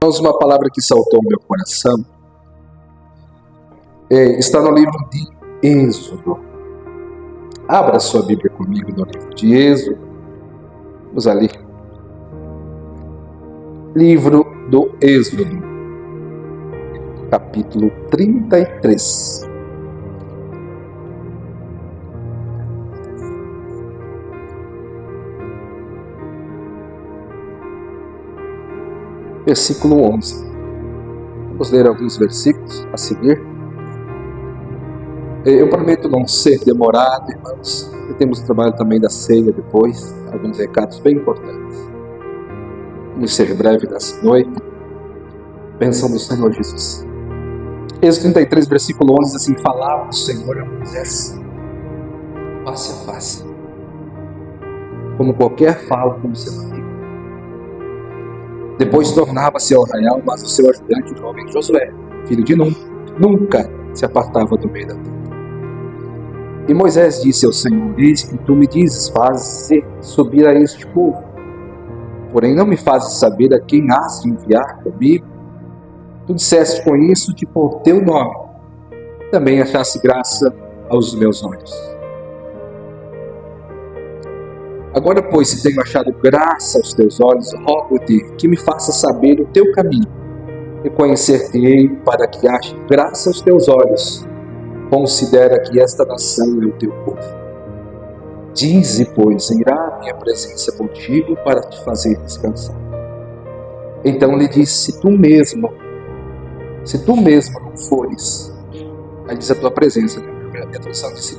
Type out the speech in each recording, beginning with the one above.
Irmãos, uma palavra que saltou ao meu coração está no livro de Êxodo. Abra sua Bíblia comigo no livro de Êxodo. Vamos ali. Livro do Êxodo, capítulo 33. Versículo 11. Vamos ler alguns versículos a seguir. Eu prometo não ser demorado, irmãos. Temos o trabalho também da ceia depois. Alguns recados bem importantes. Vamos ser breve nessa noite. Bênção do Senhor Jesus. Êxodo 33, versículo 11, diz assim: falava o Senhor a Moisés face a face, como qualquer fala com seu amigo. Depois tornava-se ao arraial, mas o seu ajudante, o jovem Josué, filho de Nun, nunca se apartava do meio da tenda. E Moisés disse ao Senhor: eis que tu me dizes, faze subir a este povo, porém não me fazes saber a quem has de enviar comigo. Tu disseste com isso que por teu nome também achasse graça aos meus olhos. Agora, pois, se tenho achado graça aos teus olhos, rogo-te que me faça saber o teu caminho e conhecer-te-ei para que ache graça aos teus olhos. Considera que esta nação é o teu povo. Dize, pois, irá a minha presença contigo para te fazer descansar. Então lhe disse: se tu mesmo não fores, aí diz a tua presença, a tradução diz: se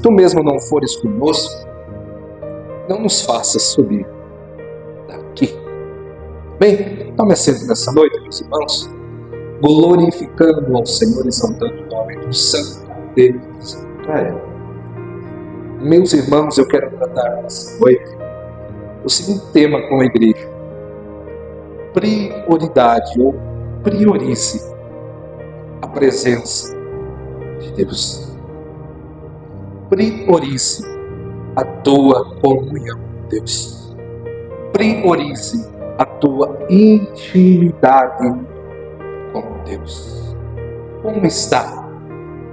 tu mesmo não fores conosco, não nos faças subir daqui. Bem, tome assento nessa noite, meus irmãos, glorificando ao Senhor e exaltando o nome do Santo de Israel. Meus irmãos, eu quero tratar nessa noite o seguinte tema com a igreja: prioridade, ou priorize a presença de Deus. Priorize a tua comunhão com Deus. Priorize a tua intimidade com Deus. Como está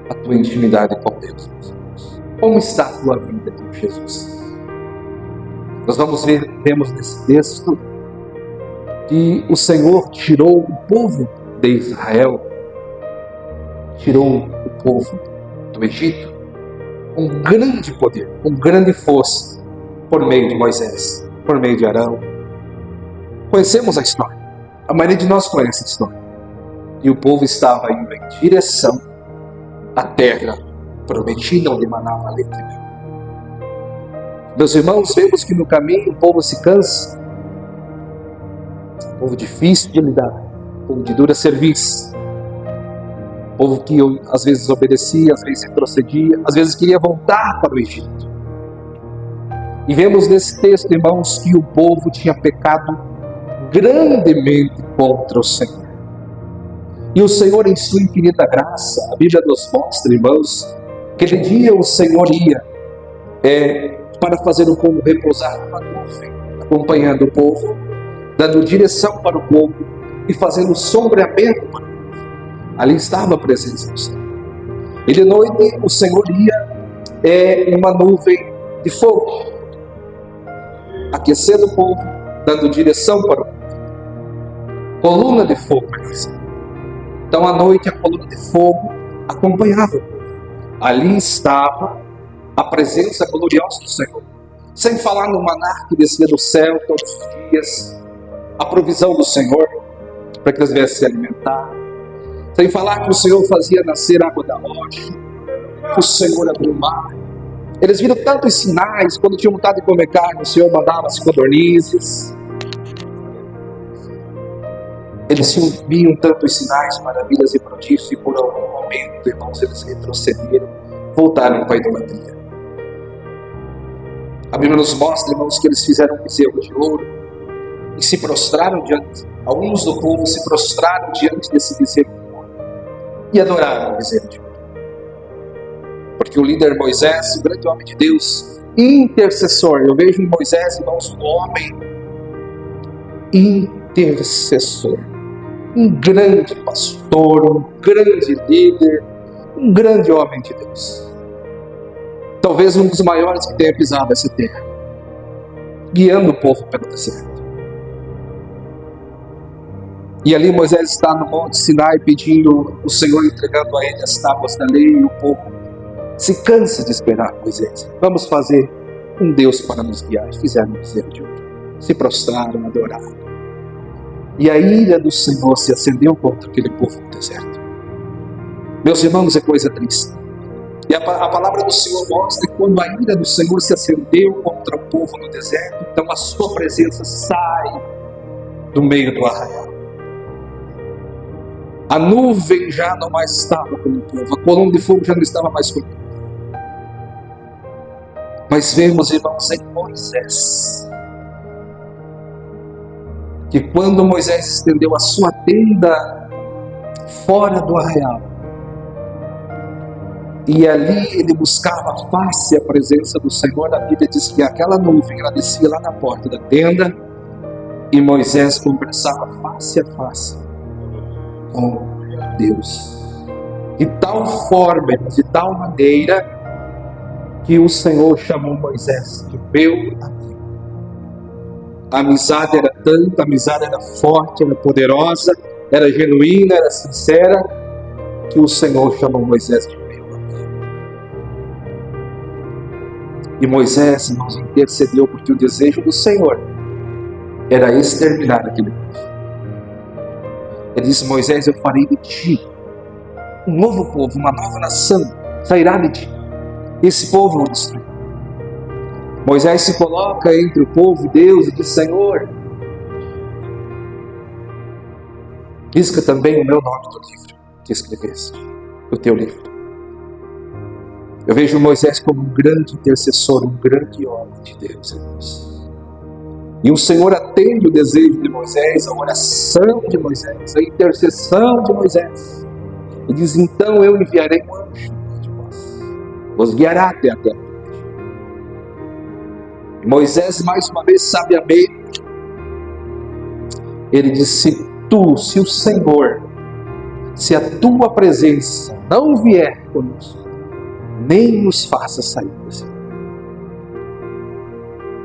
a tua intimidade com Deus, meus irmãos? Como está a tua vida com Jesus? Nós vemos nesse texto que o Senhor tirou o povo de Israel, tirou o povo do Egito, com grande poder, com grande força, por meio de Moisés, por meio de Arão. Conhecemos a história, a maioria de nós conhece a história. E o povo estava indo em direção à terra prometida, onde manava leite e mel. Meus irmãos, vemos que no caminho o povo se cansa, povo difícil de lidar, povo de dura serviço, povo que às vezes obedecia, às vezes retrocedia, às vezes queria voltar para o Egito. E vemos nesse texto, irmãos, que o povo tinha pecado grandemente contra o Senhor. E o Senhor, em sua infinita graça, a Bíblia nos mostra, irmãos, que aquele dia o Senhor ia para fazer o povo repousar numa nuvem, acompanhando o povo, dando direção para o povo e fazendo sombreamento para o povo. Ali estava a presença do Senhor. E de noite o Senhor ia em uma nuvem de fogo, aquecendo o povo, dando direção para o povo. Coluna de fogo, então à noite a coluna de fogo acompanhava o povo. Ali estava a presença gloriosa do Senhor. Sem falar no maná que descia do céu todos os dias, a provisão do Senhor para que eles viessem se alimentar. Sem falar que o Senhor fazia nascer água da rocha, que o Senhor abriu o mar. Eles viram tantos sinais. Quando tinham vontade de comer carne, o Senhor mandava as codornizes. Eles viam tantos sinais, maravilhas e prodígios, e por algum momento, irmãos, eles retrocederam, voltaram para a idolatria. A Bíblia nos mostra, irmãos, que eles fizeram um bezerro de ouro e se prostraram diante, alguns do povo se prostraram diante desse bezerro de ouro e adoraram o bezerro de ouro. Porque o líder Moisés, o grande homem de Deus, intercessor, eu vejo em Moisés, irmãos, um homem intercessor, um grande pastor, um grande líder, um grande homem de Deus. Talvez um dos maiores que tenha pisado essa terra, guiando o povo pelo deserto. E ali Moisés está no Monte Sinai pedindo o Senhor, entregando a ele as tábuas da lei, e o povo se cansa de esperar Moisés. Vamos fazer um Deus para nos guiar. E fizeram o bezerro de ouro. Se prostraram, adoraram. E a ira do Senhor se acendeu contra aquele povo no deserto. Meus irmãos, é coisa triste. E a palavra do Senhor mostra que quando a ira do Senhor se acendeu contra o povo no deserto, então a sua presença sai do meio do arraial. A nuvem já não mais estava com o povo, a coluna de fogo já não estava mais com o povo. Mas vemos, irmãos, em Moisés, que quando Moisés estendeu a sua tenda fora do arraial, e ali ele buscava a face e a presença do Senhor, a Bíblia diz que aquela nuvem, ela descia lá na porta da tenda, e Moisés conversava face a face com Deus. De tal forma, de tal maneira, que o Senhor chamou Moisés de meu amigo. A amizade era tanta, a amizade era forte, era poderosa, era genuína, era sincera, que o Senhor chamou Moisés de meu amigo. E Moisés, irmãos, intercedeu, porque o desejo do Senhor era exterminar aquele povo. Ele disse: Moisés, eu farei de ti um novo povo, uma nova nação, sairá de ti. Esse povo eu destruí. Moisés se coloca entre o povo e Deus e diz: Senhor, risca também o meu nome do livro que escreveste, o teu livro. Eu vejo Moisés como um grande intercessor, um grande homem de Deus, irmãos. E o Senhor atende o desejo de Moisés, a oração de Moisés, a intercessão de Moisés. E diz: então eu enviarei um anjo de vós, vos guiará até a terra. E Moisés, mais uma vez, sabiamente, ele disse: se o Senhor, se a tua presença não vier conosco, nem nos faça sair desse lugar.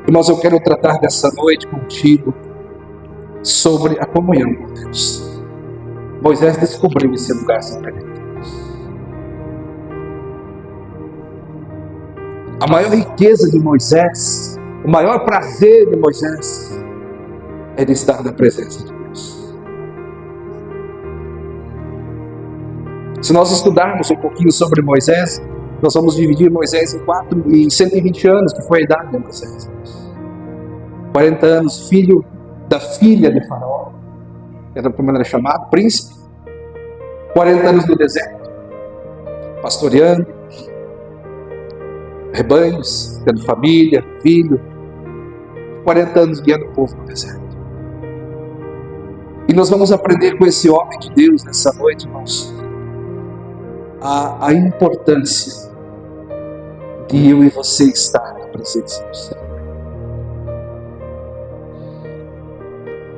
Irmãos, eu quero tratar dessa noite contigo sobre a comunhão com Deus. Moisés descobriu esse lugar secreto. A maior riqueza de Moisés, o maior prazer de Moisés, era estar na presença de Deus. Se nós estudarmos um pouquinho sobre Moisés, nós vamos dividir Moisés em 120 anos, que foi a idade de Moisés. 40 anos, filho da filha de Faraó, era como era chamado, príncipe. 40 anos no deserto, pastoreando rebanhos, tendo família, filho. 40 anos guiando o povo no deserto. E nós vamos aprender com esse homem de Deus nessa noite, irmãos, a importância de eu e você estar na presença do Senhor.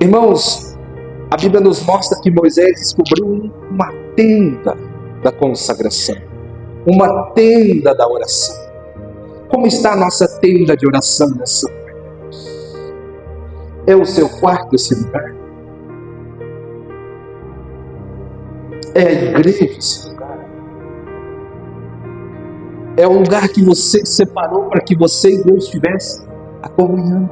Irmãos, a Bíblia nos mostra que Moisés descobriu uma tenda da consagração, uma tenda da oração. Como está a nossa tenda de oração nessa noite? É o seu quarto esse lugar? É a igreja esse lugar? É o lugar que você separou para que você e Deus tivessem a comunhão,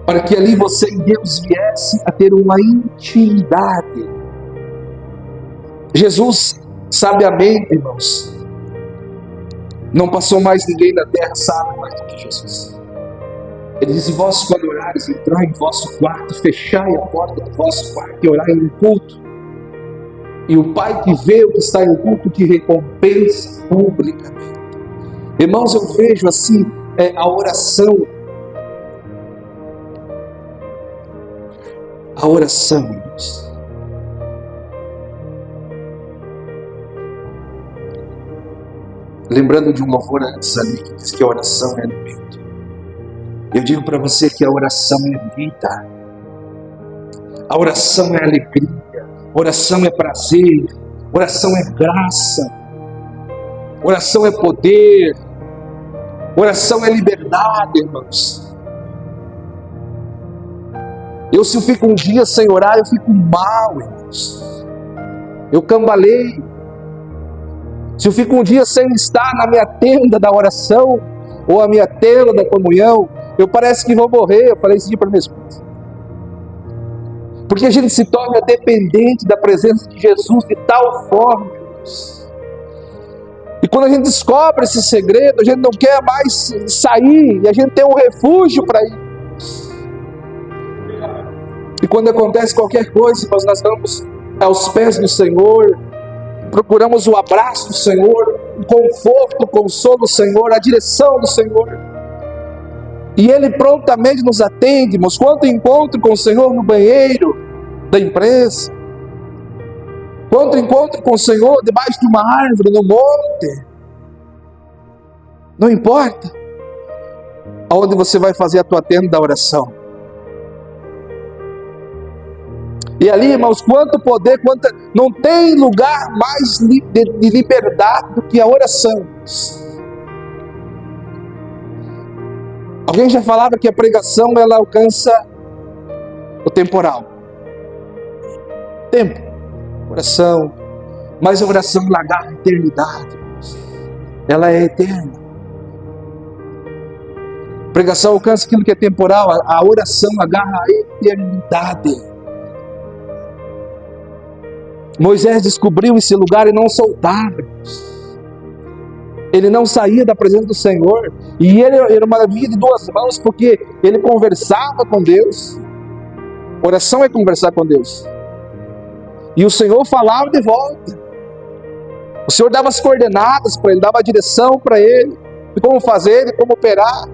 para que ali você e Deus viessem a ter uma intimidade. Jesus, sabiamente, irmãos, não passou mais ninguém na terra sabe mais do que Jesus. Ele diz: vós, quando orares, entrai em vosso quarto, fechai a porta do vosso quarto e orai em culto. E o Pai que vê o que está em culto, que recompensa publicamente. Irmãos, eu vejo assim a oração. A oração, irmãos. Lembrando de um louvor antes ali, que diz que a oração é alimento. Eu digo para você que a oração é vida, a oração é alegria, a oração é prazer, a oração é graça, a oração é poder, a oração é liberdade, irmãos. Se eu fico um dia sem orar, eu fico mal, irmãos. Eu cambaleio. Se eu fico um dia sem estar na minha tenda da oração, ou a minha tenda da comunhão, eu parece que vou morrer. Eu falei isso para minha esposa. Porque a gente se torna dependente da presença de Jesus de tal forma, irmãos. E quando a gente descobre esse segredo, a gente não quer mais sair, e a gente tem um refúgio para ir. E quando acontece qualquer coisa, nós vamos aos pés do Senhor, procuramos o abraço do Senhor, o conforto, o consolo do Senhor, a direção do Senhor. E Ele prontamente nos atende, irmãos. Quanto encontro com o Senhor no banheiro da empresa, quanto encontro com o Senhor debaixo de uma árvore, no monte, não importa aonde você vai fazer a tua tenda da oração. E ali, irmãos, quanto poder, não tem lugar mais de liberdade do que a oração. Alguém já falava que a pregação ela alcança o temporal. Tempo, oração, mas a oração ela agarra a eternidade. Ela é eterna. A pregação alcança aquilo que é temporal, a oração agarra a eternidade. Moisés descobriu esse lugar e não soltava. Ele não saía da presença do Senhor. E ele era uma via de duas mãos, porque ele conversava com Deus. Oração é conversar com Deus. E o Senhor falava de volta. O Senhor dava as coordenadas para ele, dava a direção para ele, de como fazer, de como operar.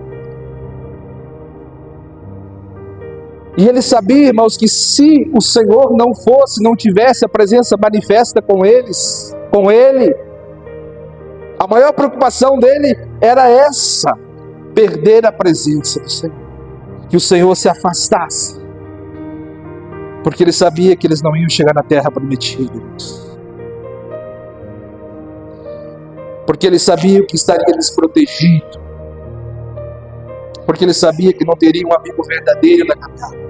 E ele sabia, irmãos, que se o Senhor não tivesse a presença manifesta com ele, a maior preocupação dele era essa, perder a presença do Senhor, que o Senhor se afastasse, porque ele sabia que eles não iam chegar na terra prometida, porque ele sabia que estaria desprotegido, porque ele sabia que não teria um amigo verdadeiro na caminhada.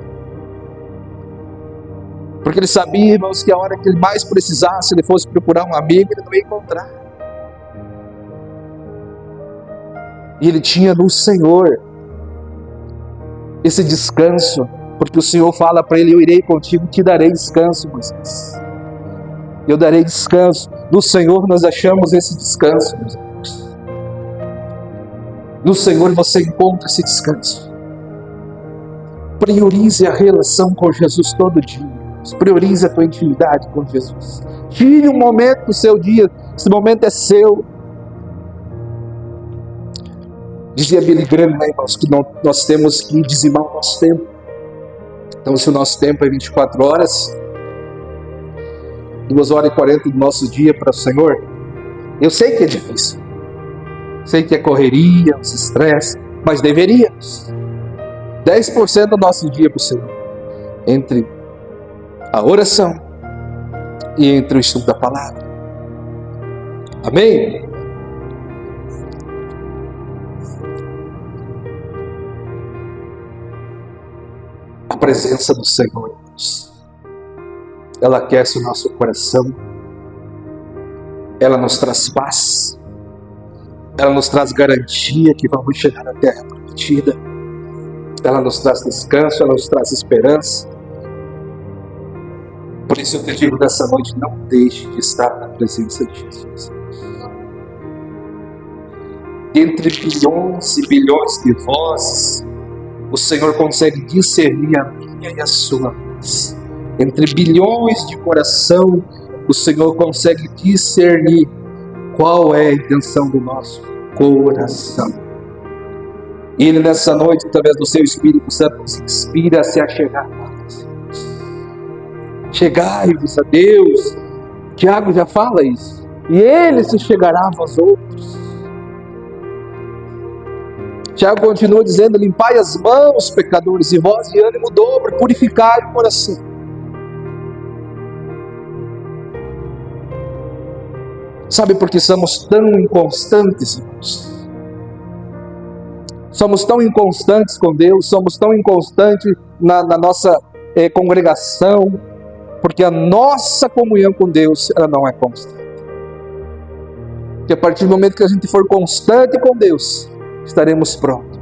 Porque ele sabia, irmãos, que a hora que ele mais precisasse, ele fosse procurar um amigo, ele não ia encontrar. E ele tinha no Senhor esse descanso, porque o Senhor fala para ele: eu irei contigo, te darei descanso, Moisés. Eu darei descanso. No Senhor nós achamos esse descanso, meus amigos. No Senhor você encontra esse descanso. Priorize a relação com Jesus todo dia. Priorize a tua intimidade com Jesus. Tire um momento do seu dia. Esse momento é seu. Dizia Billy Graham, né, irmãos, que nós temos que dizimar o nosso tempo. Então, se o nosso tempo é 24 horas, 2h40 do nosso dia para o Senhor, eu sei que é difícil. Sei que é correria, os estresse, mas deveríamos. 10% do nosso dia para o Senhor. Entre a oração e entre o estudo da palavra. Amém? A presença do Senhor, ela aquece o nosso coração, ela nos traz paz, ela nos traz garantia que vamos chegar na terra prometida, ela nos traz descanso, ela nos traz esperança. Por isso eu te digo nessa noite, não deixe de estar na presença de Jesus. Entre bilhões e bilhões de vozes, o Senhor consegue discernir a minha e a sua voz. Entre bilhões de coração, o Senhor consegue discernir qual é a intenção do nosso coração. E Ele nessa noite, através do seu Espírito Santo, nos inspira a se achegar a nós. Chegai-vos a Deus. Tiago já fala isso. E Ele se chegará a vós outros. Tiago continua dizendo: limpai as mãos, pecadores, e vós de ânimo dobre, purificai o coração. Sabe por que somos tão inconstantes, irmãos? Somos tão inconstantes com Deus, somos tão inconstantes na nossa congregação, porque a nossa comunhão com Deus, ela não é constante. Porque a partir do momento que a gente for constante com Deus, estaremos prontos,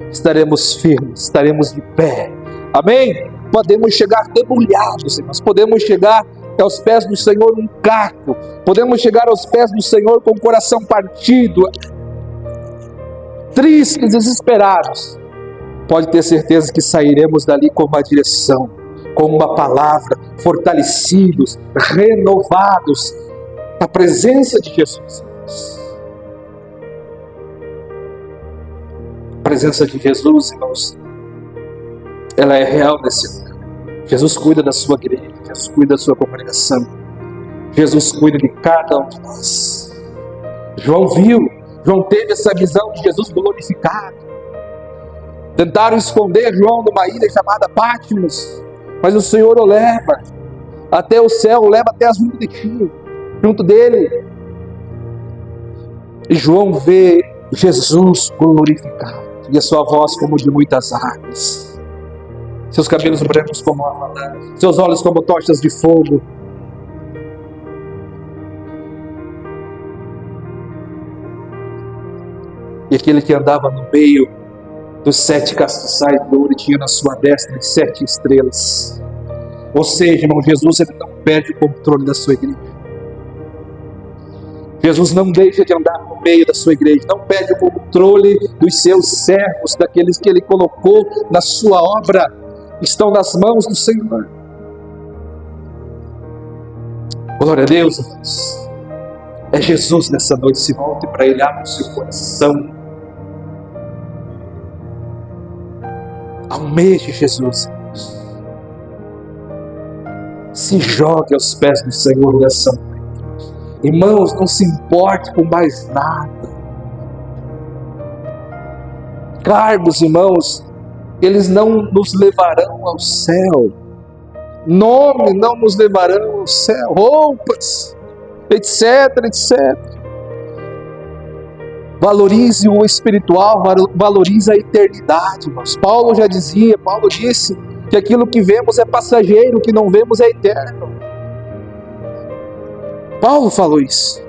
estaremos firmes, estaremos de pé. Amém? Podemos chegar debulhados, irmãos, podemos chegar aos pés do Senhor um caco, podemos chegar aos pés do Senhor com o coração partido, tristes, desesperados. Pode ter certeza que sairemos dali com uma direção, com uma palavra, fortalecidos, renovados, na presença de Jesus. A presença de Jesus, irmãos, ela é real nesse lugar. Jesus cuida da sua igreja, Jesus cuida da sua congregação, Jesus cuida de cada um de nós. João teve essa visão de Jesus glorificado. Tentaram esconder João numa ilha chamada Patmos, mas o Senhor o leva até o céu, o leva até as nuvens de Tiro, junto dele. E João vê Jesus glorificado, e a sua voz como de muitas águas, seus cabelos brancos como avalanche, seus olhos como tochas de fogo. E aquele que andava no meio dos 7 castiçais de ouro e tinha na sua destra 7 estrelas. Ou seja, irmão, Jesus, ele não perde o controle da sua igreja. Jesus não deixa de andar no meio da sua igreja, não perde o controle dos seus servos, daqueles que ele colocou na sua obra, estão nas mãos do Senhor. Glória a Deus, irmãos. É Jesus nessa noite. Se volte para Ele, abra o seu coração. Almeje Jesus, irmãos. Se jogue aos pés do Senhor nessa noite. Irmãos, não se importe com mais nada. Cargos, irmãos, eles não nos levarão ao céu. Nome não nos levarão ao céu. Roupas, etc, etc. Valorize o espiritual, valorize a eternidade, irmãos. Paulo disse que aquilo que vemos é passageiro, o que não vemos é eterno. Paulo falou isso.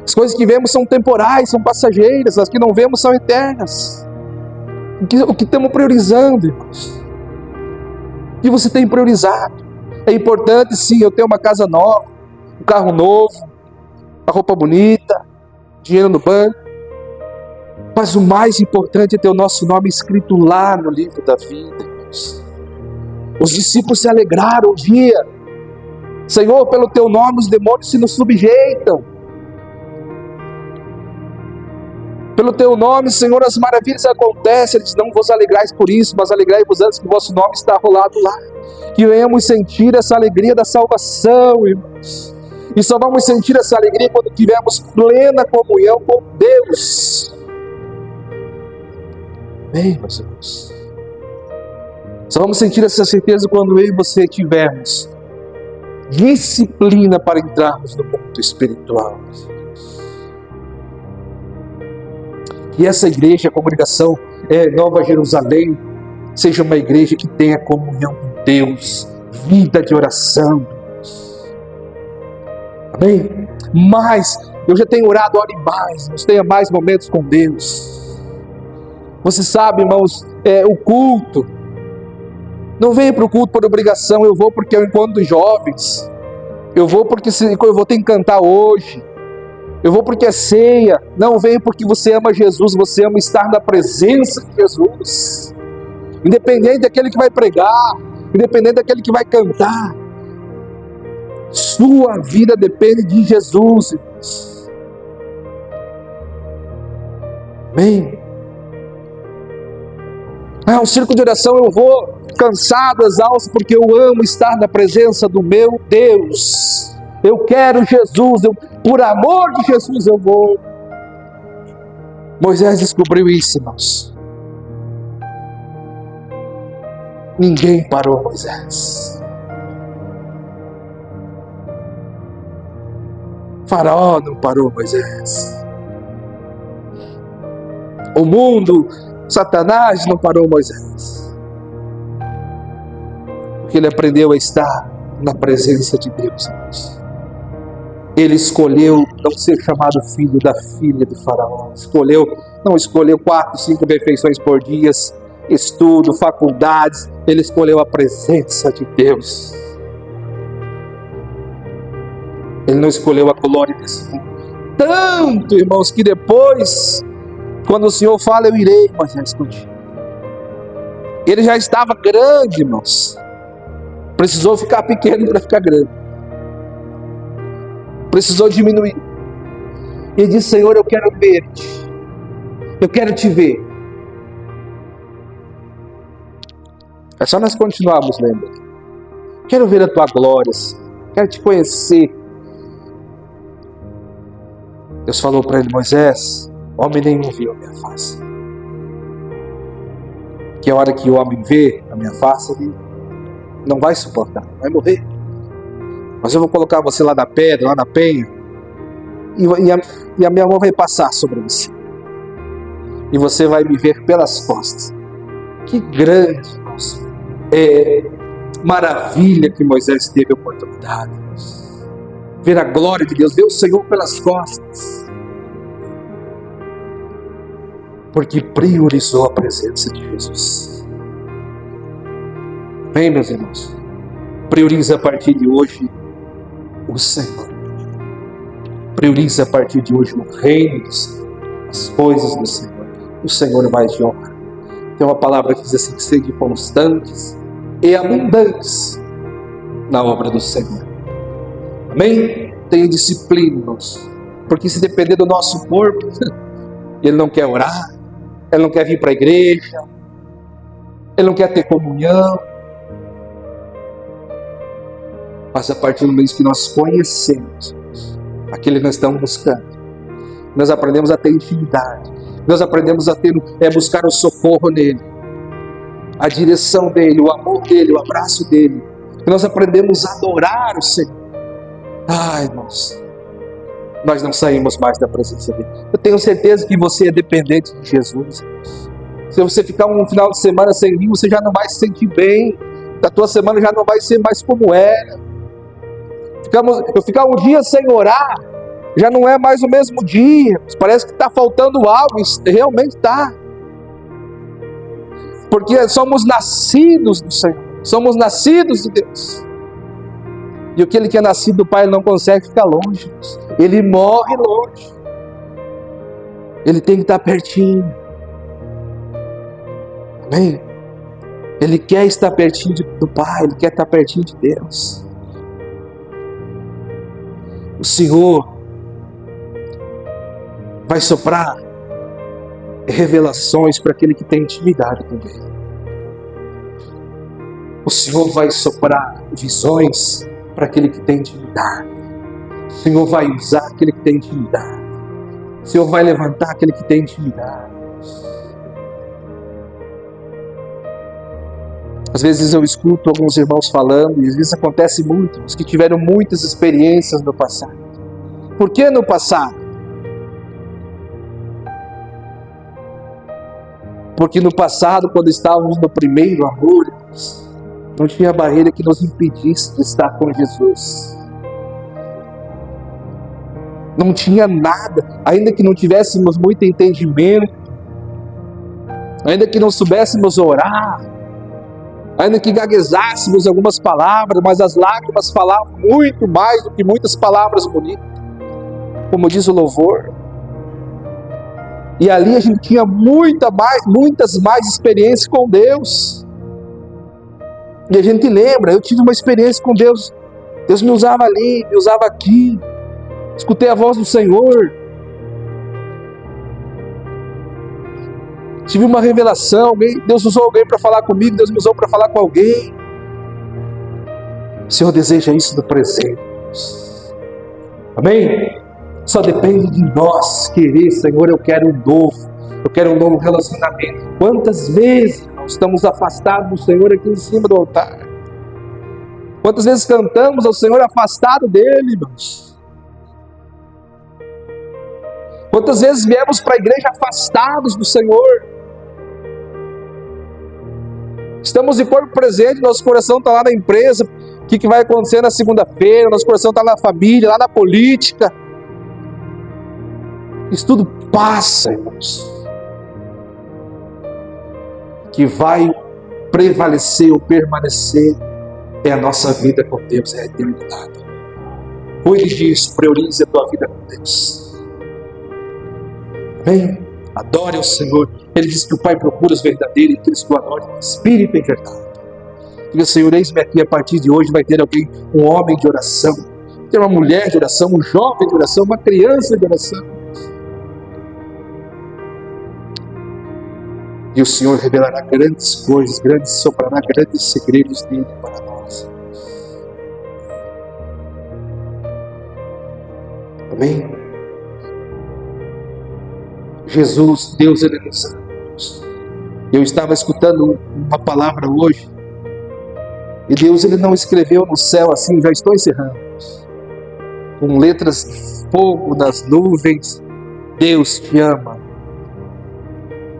As coisas que vemos são temporais, são passageiras, as que não vemos são eternas. O que estamos priorizando, irmãos? O que você tem priorizado? É importante, sim, eu ter uma casa nova, um carro novo, uma roupa bonita, dinheiro no banco. Mas o mais importante é ter o nosso nome escrito lá no livro da vida, irmãos. Os discípulos se alegraram um dia. Senhor, pelo teu nome os demônios se nos subjeitam. Pelo teu nome, Senhor, as maravilhas acontecem. Ele diz: não vos alegrais por isso, mas alegrai-vos antes que o vosso nome está rolado lá. Que venhamos sentir essa alegria da salvação, irmãos. E só vamos sentir essa alegria quando tivermos plena comunhão com Deus. Amém, meus irmãos? Só vamos sentir essa certeza quando eu e você tivermos disciplina para entrarmos no mundo espiritual. Que essa igreja, a congregação Nova Jerusalém, seja uma igreja que tenha comunhão com Deus, vida de oração. Amém? Mas eu já tenho orado, ore mais, nós tenha mais momentos com Deus. Você sabe, irmãos, o culto. Não venho para o culto por obrigação, eu vou porque é o encontro dos jovens. Eu vou porque eu vou ter que cantar hoje. Eu vou porque é ceia. Não venho porque você ama Jesus, você ama estar na presença de Jesus. Independente daquele que vai pregar, independente daquele que vai cantar. Sua vida depende de Jesus, irmãos. Amém? Um círculo de oração eu vou cansado, exausto, porque eu amo estar na presença do meu Deus. Eu quero Jesus, por amor de Jesus eu vou. Moisés descobriu isso, irmãos. Ninguém parou Moisés. Faraó não parou Moisés. O mundo, Satanás não parou Moisés. Porque ele aprendeu a estar na presença de Deus. Ele escolheu não ser chamado filho da filha de Faraó. Não escolheu 4, 5 refeições por dia, estudo, faculdades. Ele escolheu a presença de Deus. Ele não escolheu a glória desse mundo. Tanto, irmãos, que depois, quando o Senhor fala, eu irei, Moisés, contigo. Ele já estava grande, irmãos. Precisou ficar pequeno para ficar grande. Precisou diminuir. Ele disse: Senhor, eu quero ver-te. Eu quero te ver. É só nós continuarmos lendo. Quero ver a tua glória, Senhor. Quero te conhecer. Deus falou para ele: Moisés, homem nenhum viu a minha face. Que a hora que o homem vê a minha face, ele não vai suportar, vai morrer. Mas eu vou colocar você lá na pedra, lá na penha, e a minha mão vai passar sobre você. E você vai me ver pelas costas. Que grande, irmãos, maravilha que Moisés teve a oportunidade. Ver a glória de Deus, ver o Senhor pelas costas. Porque priorizou a presença de Jesus. Bem, meus irmãos, priorize a partir de hoje o Senhor. Priorize a partir de hoje o reino do Senhor, as coisas do Senhor. O Senhor vai te honrar. Tem uma palavra que diz assim: sede constantes e abundantes na obra do Senhor. Amém? Tenha disciplina, irmãos. Porque se depender do nosso corpo, ele não quer orar, ele não quer vir para a igreja, ele não quer ter comunhão. Mas a partir do momento que nós conhecemos aquele que nós estamos buscando, nós aprendemos a ter intimidade, nós aprendemos a buscar o socorro nele, a direção dele, o amor dele, o abraço dele. Nós aprendemos a adorar o Senhor. Ai, irmãos, nós não saímos mais da presença dele. Eu tenho certeza que você é dependente de Jesus. Se você ficar um final de semana sem mim, você já não vai se sentir bem. A tua semana já não vai ser mais como era. Eu ficar um dia sem orar, já não é mais o mesmo dia. Parece que está faltando algo, realmente está. Porque somos nascidos do Senhor, somos nascidos de Deus. E aquele que é nascido do Pai, ele não consegue ficar longe. Ele morre longe. Ele tem que estar pertinho. Amém? Ele quer estar pertinho do Pai, ele quer estar pertinho de Deus. O Senhor vai soprar revelações para aquele que tem intimidade com Ele. O Senhor vai soprar visões para aquele que tem intimidade. O Senhor vai usar aquele que tem intimidade. O Senhor vai levantar aquele que tem intimidade. Às vezes eu escuto alguns irmãos falando, e às vezes acontece muito, os que tiveram muitas experiências no passado. Por que no passado? Porque no passado, quando estávamos no primeiro amor, não tinha barreira que nos impedisse de estar com Jesus. Não tinha nada, ainda que não tivéssemos muito entendimento, ainda que não soubéssemos orar, ainda que gaguejássemos algumas palavras, mas as lágrimas falavam muito mais do que muitas palavras bonitas, como diz o louvor. E ali a gente tinha muitas mais experiências com Deus. E a gente lembra, eu tive uma experiência com Deus. Deus me usava ali, me usava aqui. Escutei a voz do Senhor. Tive uma revelação, Deus usou alguém para falar comigo, Deus me usou para falar com alguém. O Senhor deseja isso no presente. Amém? Só depende de nós querer, Senhor, eu quero um novo relacionamento. Quantas vezes, irmãos, estamos afastados do Senhor aqui em cima do altar. Quantas vezes cantamos ao Senhor afastado dele, irmãos? Quantas vezes viemos para a igreja afastados do Senhor? Estamos de corpo presente, nosso coração está lá na empresa, o que vai acontecer na segunda-feira, nosso coração está na família, lá na política. Isso tudo passa, irmãos. O que vai prevalecer ou permanecer é a nossa vida com Deus, é a eternidade. Cuide disso, priorize a tua vida com Deus. Amém? Adore ao Senhor. Ele diz que o Pai procura os verdadeiros e aqueles que o adorem em espírito e em verdade. Diga, Senhor, eis-me aqui, a partir de hoje vai ter alguém, um homem de oração, ter uma mulher de oração, um jovem de oração, uma criança de oração. E o Senhor revelará grandes coisas, soprará grandes segredos dele para nós. Amém? Jesus, Deus, Ele nos ama. Eu estava escutando uma palavra hoje, e Deus, Ele não escreveu no céu assim, já estou encerrando, com letras de fogo nas nuvens, Deus te ama.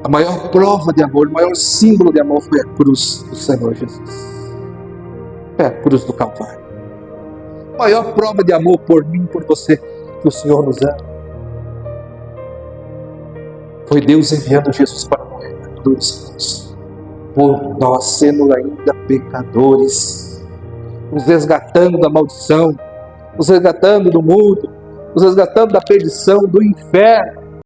A maior prova de amor, o maior símbolo de amor foi a cruz do Senhor Jesus. É a cruz do Calvário. A maior prova de amor por mim, por você, que o Senhor nos ama, foi Deus enviando Jesus para morrer na cruz, por nós, sendo ainda pecadores, nos resgatando da maldição, nos resgatando do mundo, nos resgatando da perdição, do inferno.